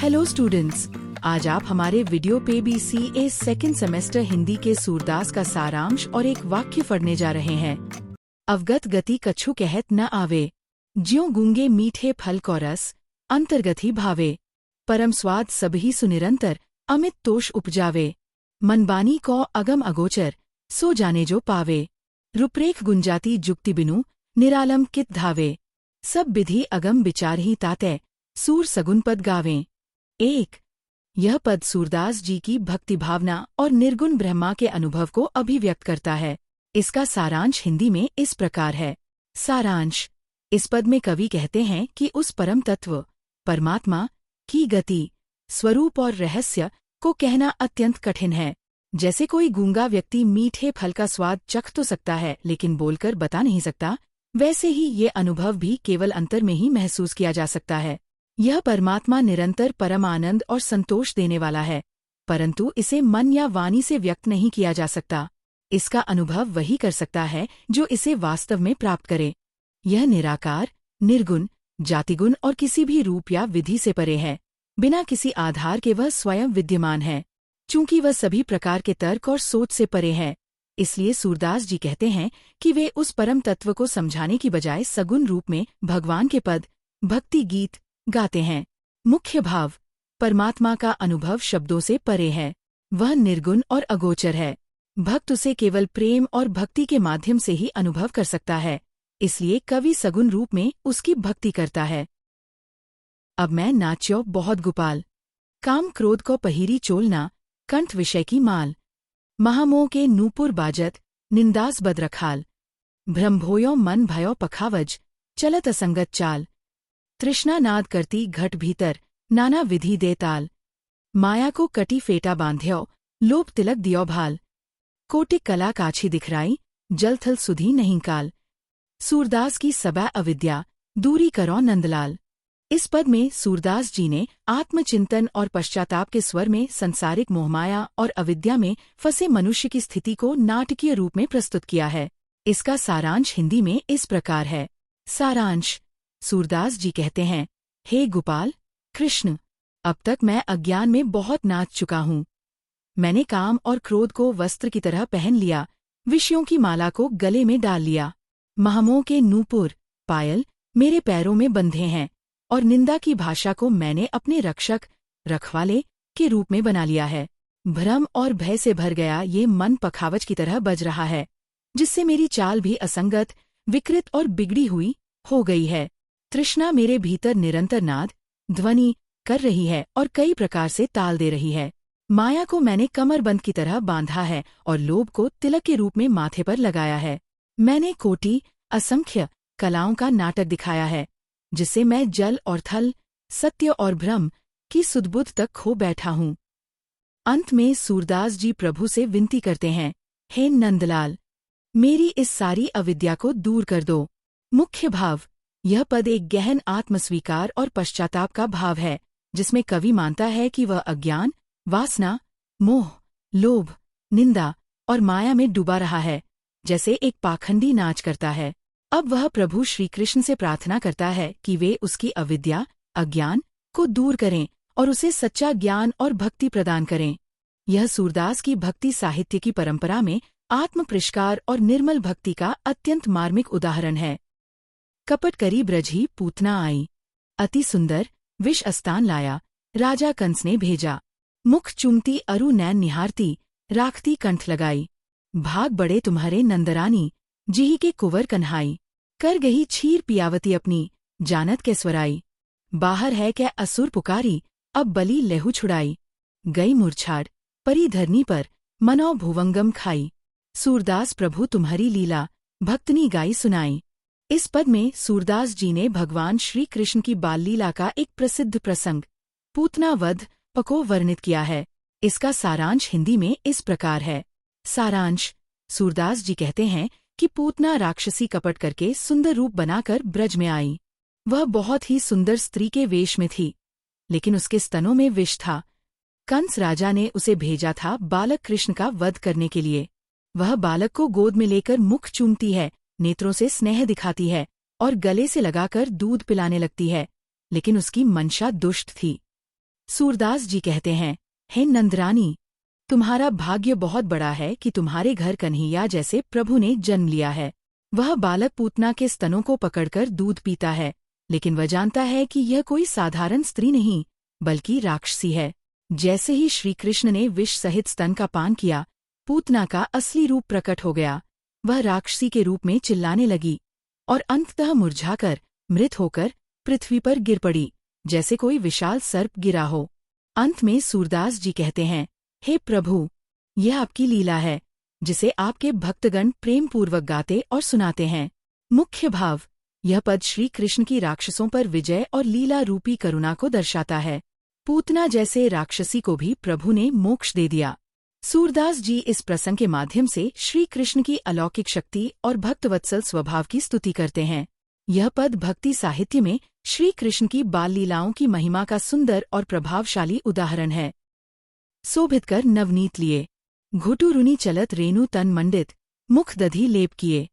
Hello students, आज आप हमारे वीडियो पे BCA सेकेंड सेमेस्टर हिंदी के सूरदास का सारांश और एक वाक्य पढ़ने जा रहे हैं। अवगत गति कछु कहत न आवे, ज्यों गूंगे मीठे फल को रस, अंतर्गत ही भावे। परम स्वाद सबही सुनिरंतर, अमित तोष उपजावे। मनबानी को अगम अगोचर, सो जाने जो पावे। रूपरेख गुंजाती जुक्ति बिनु, निरालम कित धावे। सब विधि अगम विचार ही ताते, सूर सगुन पद गावें। 1। यह पद सूरदास जी की भक्ति भावना और निर्गुण ब्रह्मा के अनुभव को अभिव्यक्त करता है। इसका सारांश हिंदी में इस प्रकार है। सारांश। इस पद में कवि कहते हैं कि उस परम तत्व परमात्मा की गति, स्वरूप और रहस्य को कहना अत्यंत कठिन है। जैसे कोई गूंगा व्यक्ति मीठे फल का स्वाद चख तो सकता है लेकिन बोलकर बता नहीं सकता, वैसे ही ये अनुभव भी केवल अंतर में ही महसूस किया जा सकता है। यह परमात्मा निरंतर परम आनंद और संतोष देने वाला है, परंतु इसे मन या वाणी से व्यक्त नहीं किया जा सकता। इसका अनुभव वही कर सकता है जो इसे वास्तव में प्राप्त करे। यह निराकार, निर्गुण, जातिगुण और किसी भी रूप या विधि से परे है। बिना किसी आधार के वह स्वयं विद्यमान है। चूंकि वह सभी प्रकार के तर्क और सोच से परे है, इसलिए सूरदास जी कहते हैं कि वे उस परम तत्व को समझाने की बजाय सगुण रूप में भगवान के पद, भक्ति गीत गाते हैं। मुख्य भाव। परमात्मा का अनुभव शब्दों से परे है। वह निर्गुण और अगोचर है। भक्त उसे केवल प्रेम और भक्ति के माध्यम से ही अनुभव कर सकता है, इसलिए कवि सगुण रूप में उसकी भक्ति करता है। अब मैं नाच्यो बहुत गोपाल, काम क्रोध को पहिरी चोलना, कंठ विषय की माल। महामोह के नूपुर बाजत, निंदास बद रखाल। भ्रमभोयो मन भयो पखावज, चलत असंगत चाल। तृष्णा नाद करती घट भीतर, नाना विधि दे ताल। माया को कटी फेटा बांध्यो, लोभ तिलक दियो भाल। कोटिक कला काछी दिखराई, जलथल सुधी नहीं काल। सूरदास की सबा अविद्या, दूरी करो नंदलाल। इस पद में सूरदास जी ने आत्मचिंतन और पश्चाताप के स्वर में संसारिक मोहमाया और अविद्या में फंसे मनुष्य की स्थिति को नाटकीय रूप में प्रस्तुत किया है। इसका सारांश हिंदी में इस प्रकार है। सारांश। सूरदास जी कहते हैं, हे गोपाल कृष्ण, अब तक मैं अज्ञान में बहुत नाच चुका हूँ। मैंने काम और क्रोध को वस्त्र की तरह पहन लिया, विषयों की माला को गले में डाल लिया। महामोह के नूपुर, पायल मेरे पैरों में बंधे हैं और निंदा की भाषा को मैंने अपने रक्षक, रखवाले के रूप में बना लिया है। भ्रम और भय से भर गया ये मन पखावज की तरह बज रहा है, जिससे मेरी चाल भी असंगत, विकृत और बिगड़ी हुई हो गई है। तृष्णा मेरे भीतर निरंतर नाद, ध्वनि कर रही है और कई प्रकार से ताल दे रही है। माया को मैंने कमरबंद की तरह बांधा है और लोभ को तिलक के रूप में माथे पर लगाया है। मैंने कोटि, असंख्य कलाओं का नाटक दिखाया है, जिससे मैं जल और थल, सत्य और भ्रम की सुधबुद्ध तक खो बैठा हूँ। अंत में सूरदास जी प्रभु से विनती करते हैं, हे नंदलाल, मेरी इस सारी अविद्या को दूर कर दो। मुख्य भाव। यह पद एक गहन आत्मस्वीकार और पश्चाताप का भाव है, जिसमें कवि मानता है कि वह अज्ञान, वासना, मोह, लोभ, निंदा और माया में डूबा रहा है, जैसे एक पाखंडी नाच करता है। अब वह प्रभु श्री कृष्ण से प्रार्थना करता है कि वे उसकी अविद्या, अज्ञान को दूर करें और उसे सच्चा ज्ञान और भक्ति प्रदान करें। यह सूरदास की भक्ति साहित्य की परंपरा में आत्म परिष्कार और निर्मल भक्ति का अत्यंत मार्मिक उदाहरण है। कपट करी ब्रजही पूतना आई, अति सुंदर विष अस्तान लाया, राजा कंस ने भेजा। मुख चूमती अरु नैन निहारती, राखती कंठ लगाई। भाग बड़े तुम्हारे नंदरानी, जिही के कुंवर कन्हाई। कर गही छीर पियावती अपनी, जानत के स्वराई। बाहर है क्या असुर पुकारी, अब बलि लेहु छुड़ाई। गई मूर्छाड़, परी धरनी पर, मनो भुवंगम खाई। सूरदास प्रभु तुम्हारी लीला, भक्तनी गाई सुनाई। इस पद में सूरदास जी ने भगवान श्री कृष्ण की बाल लीला का एक प्रसिद्ध प्रसंग, पूतना वध को वर्णित किया है। इसका सारांश हिंदी में इस प्रकार है। सारांश। सूरदास जी कहते हैं कि पूतना राक्षसी कपट करके सुंदर रूप बनाकर ब्रज में आई। वह बहुत ही सुंदर स्त्री के वेश में थी, लेकिन उसके स्तनों में विष था। कंस राजा ने उसे भेजा था बालक कृष्ण का वध करने के लिए। वह बालक को गोद में लेकर मुख चूमती है, नेत्रों से स्नेह दिखाती है और गले से लगाकर दूध पिलाने लगती है, लेकिन उसकी मंशा दुष्ट थी। सूरदास जी कहते हैं, हे नंदरानी, तुम्हारा भाग्य बहुत बड़ा है कि तुम्हारे घर कन्हैया जैसे प्रभु ने जन्म लिया है। वह बालक पूतना के स्तनों को पकड़कर दूध पीता है, लेकिन वह जानता है कि यह कोई साधारण स्त्री नहीं, बल्कि राक्षसी है। जैसे ही श्री कृष्ण ने विष सहित स्तन का पान किया, पूतना का असली रूप प्रकट हो गया। वह राक्षसी के रूप में चिल्लाने लगी और अंततः मुरझाकर, मृत होकर पृथ्वी पर गिर पड़ी, जैसे कोई विशाल सर्प गिरा हो। अंत में सूरदास जी कहते हैं, हे प्रभु, यह आपकी लीला है, जिसे आपके भक्तगण प्रेम पूर्वक गाते और सुनाते हैं। मुख्य भाव, यह पद श्री कृष्ण की राक्षसों पर विजय और लीला रूपी करुणा को दर्शाता है। पूतना जैसे राक्षसी को भी प्रभु ने मोक्ष दे दिया। सूरदास जी इस प्रसंग के माध्यम से श्री कृष्ण की अलौकिक शक्ति और भक्तवत्सल स्वभाव की स्तुति करते हैं। यह पद भक्ति साहित्य में श्री कृष्ण की बाल लीलाओं की महिमा का सुंदर और प्रभावशाली उदाहरण है। शोभित कर नवनीत लिए, घुटु रुनी चलत रेणु तन मंडित, मुख दधी लेप किए,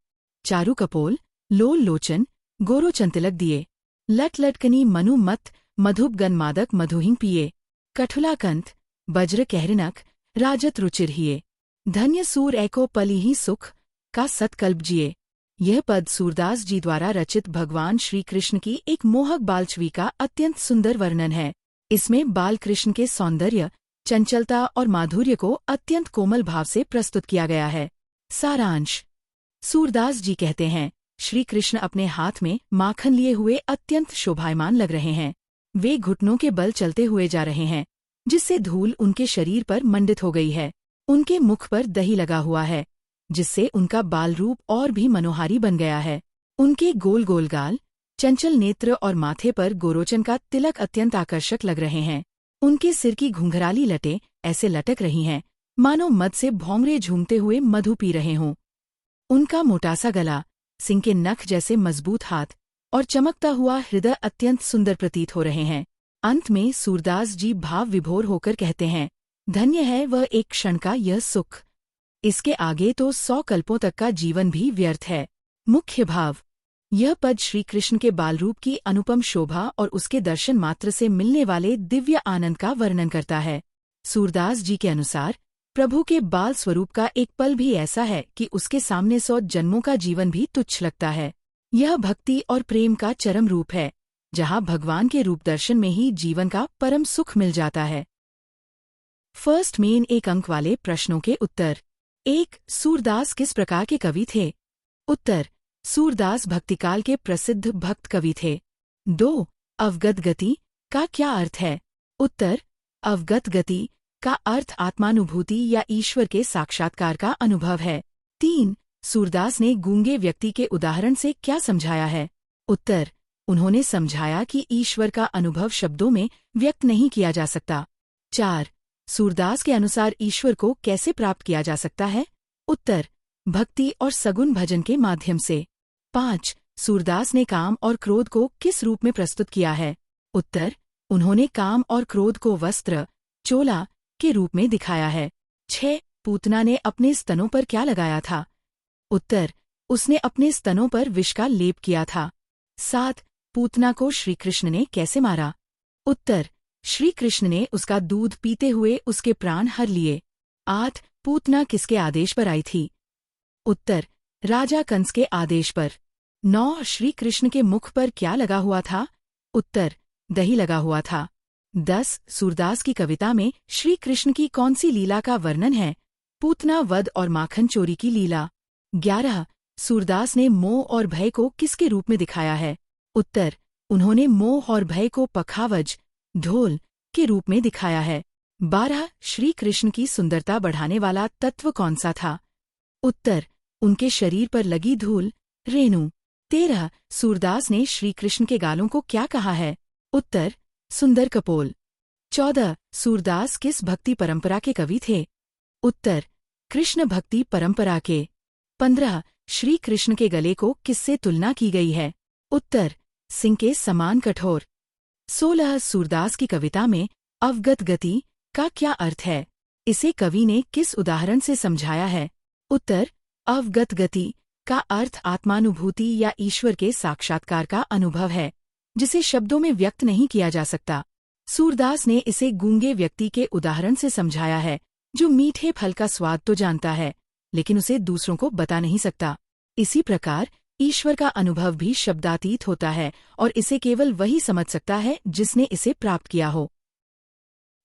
चारु कपोल, लोल लोचन, गोरो चंतिलक दिए, लट लटकनी मनु मत, मधुप गन मादक मधुहिं पिए, कठुला कंठ, वज्र कहरिनक, राजत रुचिर हिए, धन्य सूर एको पलिहि सुख, का सतकल्प जिए। यह पद सूरदास जी द्वारा रचित भगवान श्री कृष्ण की एक मोहक बालछवि का अत्यंत सुंदर वर्णन है। इसमें बाल कृष्ण के सौंदर्य, चंचलता और माधुर्य को अत्यंत कोमल भाव से प्रस्तुत किया गया है। सारांश, सूरदास जी कहते हैं, श्री कृष्ण अपने हाथ में माखन लिए हुए अत्यंत शोभायमान लग रहे हैं। वे घुटनों के बल चलते हुए जा रहे हैं, जिससे धूल उनके शरीर पर मंडित हो गई है। उनके मुख पर दही लगा हुआ है, जिससे उनका बाल रूप और भी मनोहारी बन गया है। उनके गोल गोल गाल, चंचल नेत्र और माथे पर गोरोचन का तिलक अत्यंत आकर्षक लग रहे हैं। उनके सिर की घुंघराली लटें ऐसे लटक रही हैं, मानो मद से भौंगरे झूमते हुए मधु पी रहे हों। उनका मोटासा गला, सिंह के नख जैसे मजबूत हाथ और चमकता हुआ हृदय अत्यंत सुंदर प्रतीत हो रहे हैं। अंत में सूरदास जी भाव विभोर होकर कहते हैं, धन्य है वह एक क्षण का यह सुख, इसके आगे तो 100 कल्पों तक का जीवन भी व्यर्थ है। मुख्य भाव, यह पद श्री कृष्ण के बालरूप की अनुपम शोभा और उसके दर्शन मात्र से मिलने वाले दिव्य आनंद का वर्णन करता है। सूरदास जी के अनुसार प्रभु के बाल स्वरूप का एक पल भी ऐसा है कि उसके सामने 100 जन्मों का जीवन भी तुच्छ लगता है। यह भक्ति और प्रेम का चरम रूप है, जहाँ भगवान के रूप दर्शन में ही जीवन का परम सुख मिल जाता है। फर्स्ट मेन 1 अंक वाले प्रश्नों के उत्तर। 1. सूरदास किस प्रकार के कवि थे? उत्तर, सूरदास भक्तिकाल के प्रसिद्ध भक्त कवि थे। 2. अवगत गति का क्या अर्थ है? उत्तर, अवगत गति का अर्थ आत्मानुभूति या ईश्वर के साक्षात्कार का अनुभव है। 3. सूरदास ने गूंगे व्यक्ति के उदाहरण से क्या समझाया है? उत्तर, उन्होंने समझाया कि ईश्वर का अनुभव शब्दों में व्यक्त नहीं किया जा सकता। 4. सूरदास के अनुसार ईश्वर को कैसे प्राप्त किया जा सकता है? उत्तर, भक्ति और सगुण भजन के माध्यम से। 5. सूरदास ने काम और क्रोध को किस रूप में प्रस्तुत किया है? उत्तर, उन्होंने काम और क्रोध को वस्त्र, चोला के रूप में दिखाया है। 6. पूतना ने अपने स्तनों पर क्या लगाया था? उत्तर, उसने अपने स्तनों पर विष का लेप किया था। 7. पूतना को श्री कृष्ण ने कैसे मारा? उत्तर, श्री कृष्ण ने उसका दूध पीते हुए उसके प्राण हर लिए। 8. पूतना किसके आदेश पर आई थी? उत्तर, राजा कंस के आदेश पर। 9. श्री कृष्ण के मुख पर क्या लगा हुआ था? उत्तर, दही लगा हुआ था। 10. सूरदास की कविता में श्री कृष्ण की कौन सी लीला का वर्णन है? पूतना वध और माखन चोरी की लीला। 11. सूरदास ने मोह और भय को किसके रूप में दिखाया है? उत्तर, उन्होंने मोह और भय को पखावज, ढोल के रूप में दिखाया है। 12. श्री कृष्ण की सुंदरता बढ़ाने वाला तत्व कौन सा था? उत्तर, उनके शरीर पर लगी धूल, रेणु। 13. सूरदास ने श्री कृष्ण के गालों को क्या कहा है? उत्तर, सुंदर कपोल। 14. सूरदास किस भक्ति परंपरा के कवि थे? उत्तर, कृष्ण भक्ति परंपरा के। 15. श्री कृष्ण के गले को किससे तुलना की गई है? उत्तर, सिंह के समान कठोर। 16. सूरदास की कविता में अवगत गति का क्या अर्थ है? इसे कवि ने किस उदाहरण से समझाया है? उत्तर, अवगत गति का अर्थ आत्मानुभूति या ईश्वर के साक्षात्कार का अनुभव है, जिसे शब्दों में व्यक्त नहीं किया जा सकता। सूरदास ने इसे गूंगे व्यक्ति के उदाहरण से समझाया है, जो मीठे फल का स्वाद तो जानता है, लेकिन उसे दूसरों को बता नहीं सकता। इसी प्रकार ईश्वर का अनुभव भी शब्दातीत होता है और इसे केवल वही समझ सकता है जिसने इसे प्राप्त किया हो।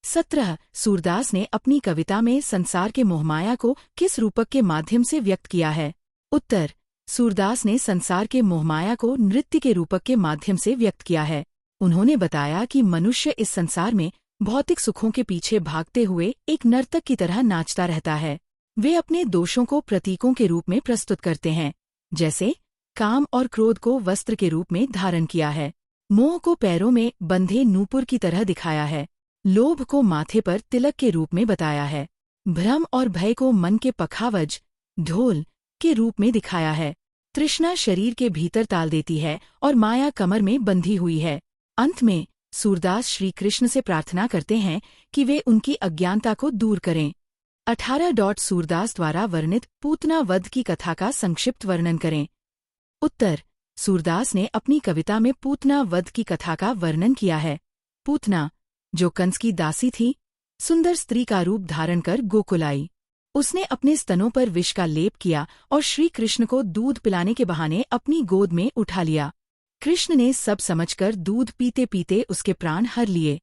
17 सूरदास ने अपनी कविता में संसार के मोहमाया को किस रूपक के माध्यम से व्यक्त किया है? उत्तर: सूरदास ने संसार के मोहमाया को नृत्य के रूपक के माध्यम से व्यक्त किया है। उन्होंने बताया कि मनुष्य इस संसार में भौतिक सुखों के पीछे भागते हुए एक नर्तक की तरह नाचता रहता है। वे अपने दोषों को प्रतीकों के रूप में प्रस्तुत करते हैं, जैसे काम और क्रोध को वस्त्र के रूप में धारण किया है, मोह को पैरों में बंधे नूपुर की तरह दिखाया है, लोभ को माथे पर तिलक के रूप में बताया है, भ्रम और भय को मन के पखावज ढोल के रूप में दिखाया है, तृष्णा शरीर के भीतर ताल देती है और माया कमर में बंधी हुई है। अंत में सूरदास श्री कृष्ण से प्रार्थना करते हैं कि वे उनकी अज्ञानता को दूर करें। 18 सूरदास द्वारा वर्णित पूतना वध की कथा का संक्षिप्त वर्णन करें। उत्तर: सूरदास ने अपनी कविता में पूतना वध की कथा का वर्णन किया है। पूतना, जो कंस की दासी थी, सुंदर स्त्री का रूप धारण कर गोकुल आई। उसने अपने स्तनों पर विष का लेप किया और श्री कृष्ण को दूध पिलाने के बहाने अपनी गोद में उठा लिया। कृष्ण ने सब समझकर दूध पीते पीते उसके प्राण हर लिए।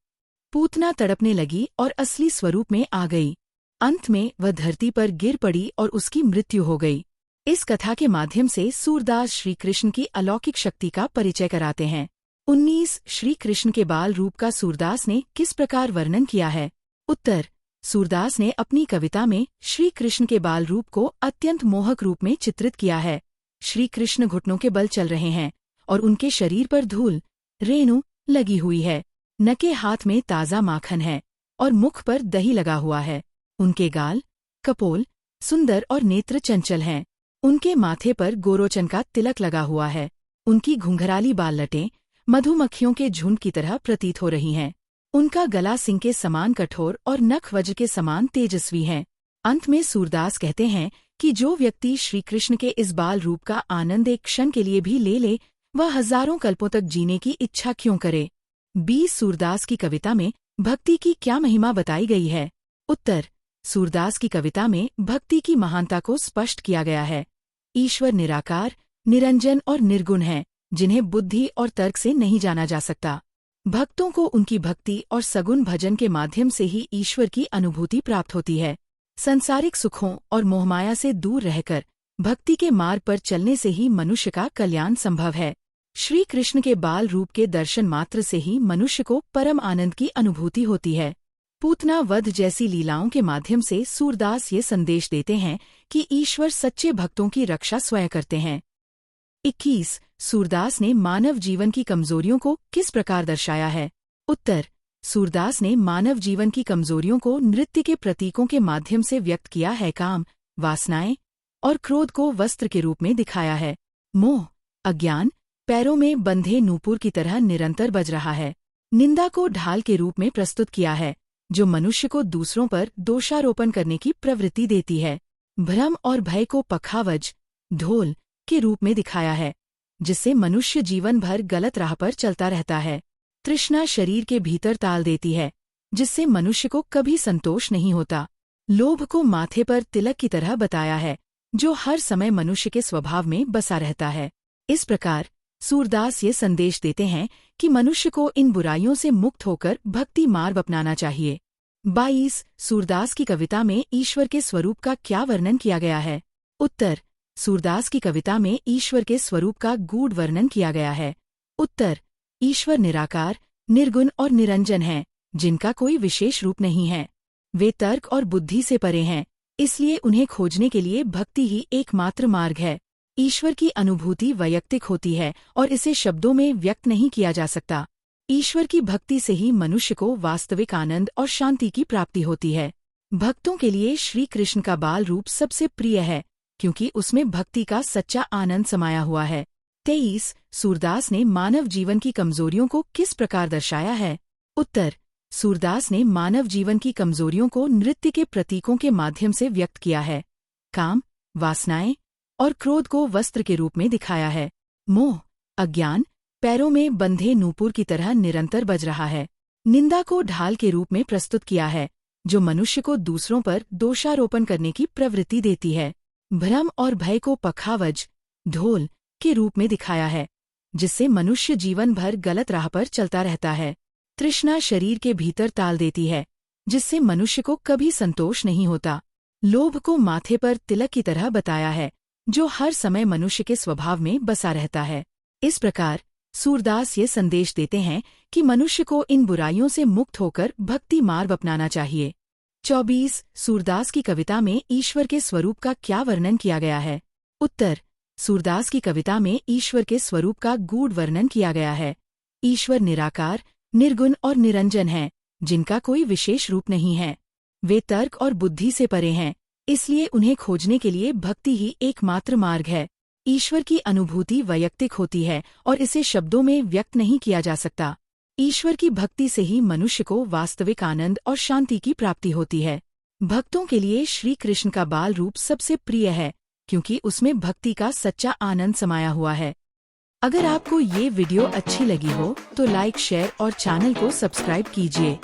पूतना तड़पने लगी और असली स्वरूप में आ गई। अंत में वह धरती पर गिर पड़ी और उसकी मृत्यु हो गई। इस कथा के माध्यम से सूरदास श्री कृष्ण की अलौकिक शक्ति का परिचय कराते हैं। 19 श्री कृष्ण के बाल रूप का सूरदास ने किस प्रकार वर्णन किया है? उत्तर: सूरदास ने अपनी कविता में श्री कृष्ण के बाल रूप को अत्यंत मोहक रूप में चित्रित किया है। श्री कृष्ण घुटनों के बल चल रहे हैं और उनके शरीर पर धूल रेणु लगी हुई है। नके हाथ में ताज़ा माखन है और मुख पर दही लगा हुआ है। उनके गाल कपोल सुंदर और नेत्र चंचल हैं। उनके माथे पर गोरोचन का तिलक लगा हुआ है। उनकी घुंघराली बाल लटें मधुमक्खियों के झुंड की तरह प्रतीत हो रही हैं। उनका गला सिंह के समान कठोर और नख वज्र के समान तेजस्वी हैं। अंत में सूरदास कहते हैं कि जो व्यक्ति श्री कृष्ण के इस बाल रूप का आनंद एक क्षण के लिए भी ले वह हजारों कल्पों तक जीने की इच्छा क्यों करे? 20 सूरदास की कविता में भक्ति की क्या महिमा बताई गई है? उत्तर: सूरदास की कविता में भक्ति की महानता को स्पष्ट किया गया है। ईश्वर निराकार, निरंजन और निर्गुण हैं, जिन्हें बुद्धि और तर्क से नहीं जाना जा सकता। भक्तों को उनकी भक्ति और सगुण भजन के माध्यम से ही ईश्वर की अनुभूति प्राप्त होती है। सांसारिक सुखों और मोहमाया से दूर रहकर भक्ति के मार्ग पर चलने से ही मनुष्य का कल्याण संभव है। श्री कृष्ण के बाल रूप के दर्शन मात्र से ही मनुष्य को परम आनंद की अनुभूति होती है। पूतना वध जैसी लीलाओं के माध्यम से सूरदास ये संदेश देते हैं कि ईश्वर सच्चे भक्तों की रक्षा स्वयं करते हैं। 21 सूरदास ने मानव जीवन की कमजोरियों को किस प्रकार दर्शाया है? उत्तर: सूरदास ने मानव जीवन की कमजोरियों को नृत्य के प्रतीकों के माध्यम से व्यक्त किया है। काम, वासनाएं और क्रोध को वस्त्र के रूप में दिखाया है। मोह, अज्ञान पैरों में बंधे नूपुर की तरह निरंतर बज रहा है। निंदा को ढाल के रूप में प्रस्तुत किया है, जो मनुष्य को दूसरों पर दोषारोपण करने की प्रवृत्ति देती है। भ्रम और भय को पखावज ढोल के रूप में दिखाया है, जिससे मनुष्य जीवन भर गलत राह पर चलता रहता है। तृष्णा शरीर के भीतर ताल देती है, जिससे मनुष्य को कभी संतोष नहीं होता। लोभ को माथे पर तिलक की तरह बताया है, जो हर समय मनुष्य के स्वभाव में बसा रहता है। इस प्रकार सूरदास ये संदेश देते हैं कि मनुष्य को इन बुराइयों से मुक्त होकर भक्ति मार्ग अपनाना चाहिए। 22 सूरदास की कविता में ईश्वर के स्वरूप का क्या वर्णन किया गया है? उत्तर: सूरदास की कविता में ईश्वर के स्वरूप का गूढ़ वर्णन किया गया है। उत्तर: ईश्वर निराकार, निर्गुण और निरंजन हैं, जिनका कोई विशेष रूप नहीं है। वे तर्क और बुद्धि से परे हैं, इसलिए उन्हें खोजने के लिए भक्ति ही एकमात्र मार्ग है। ईश्वर की अनुभूति वैयक्तिक होती है और इसे शब्दों में व्यक्त नहीं किया जा सकता। ईश्वर की भक्ति से ही मनुष्य को वास्तविक आनंद और शांति की प्राप्ति होती है। भक्तों के लिए श्री कृष्ण का बाल रूप सबसे प्रिय है, क्योंकि उसमें भक्ति का सच्चा आनंद समाया हुआ है। 23 सूरदास ने मानव जीवन की कमजोरियों को किस प्रकार दर्शाया है? उत्तर: सूरदास ने मानव जीवन की कमजोरियों को नृत्य के प्रतीकों के माध्यम से व्यक्त किया है। काम, वासनाएं और क्रोध को वस्त्र के रूप में दिखाया है। मोह, अज्ञान पैरों में बंधे नूपुर की तरह निरंतर बज रहा है। निंदा को ढाल के रूप में प्रस्तुत किया है, जो मनुष्य को दूसरों पर दोषारोपण करने की प्रवृत्ति देती है। भ्रम और भय को पखावज, ढोल के रूप में दिखाया है, जिससे मनुष्य जीवन भर गलत राह पर चलता रहता है। तृष्णा शरीर के भीतर ताल देती है, जिससे मनुष्य को कभी संतोष नहीं होता। लोभ को माथे पर तिलक की तरह बताया है, जो हर समय मनुष्य के स्वभाव में बसा रहता है। इस प्रकार सूरदास ये संदेश देते हैं कि मनुष्य को इन बुराइयों से मुक्त होकर भक्ति मार्ग अपनाना चाहिए। 24 सूरदास की कविता में ईश्वर के स्वरूप का क्या वर्णन किया गया है? उत्तर, सूरदास की कविता में ईश्वर के स्वरूप का गूढ़ वर्णन किया गया है। ईश्वर निराकार, निर्गुण और निरंजन हैं, जिनका कोई विशेष रूप नहीं है। वे तर्क और बुद्धि से परे हैं, इसलिए उन्हें खोजने के लिए भक्ति ही एकमात्र मार्ग है। ईश्वर की अनुभूति वैयक्तिक होती है और इसे शब्दों में व्यक्त नहीं किया जा सकता। ईश्वर की भक्ति से ही मनुष्य को वास्तविक आनंद और शांति की प्राप्ति होती है। भक्तों के लिए श्री कृष्ण का बाल रूप सबसे प्रिय है, क्योंकि उसमें भक्ति का सच्चा आनंद समाया हुआ है। अगर आपको ये वीडियो अच्छी लगी हो तो लाइक, शेयर और चैनल को सब्सक्राइब कीजिए।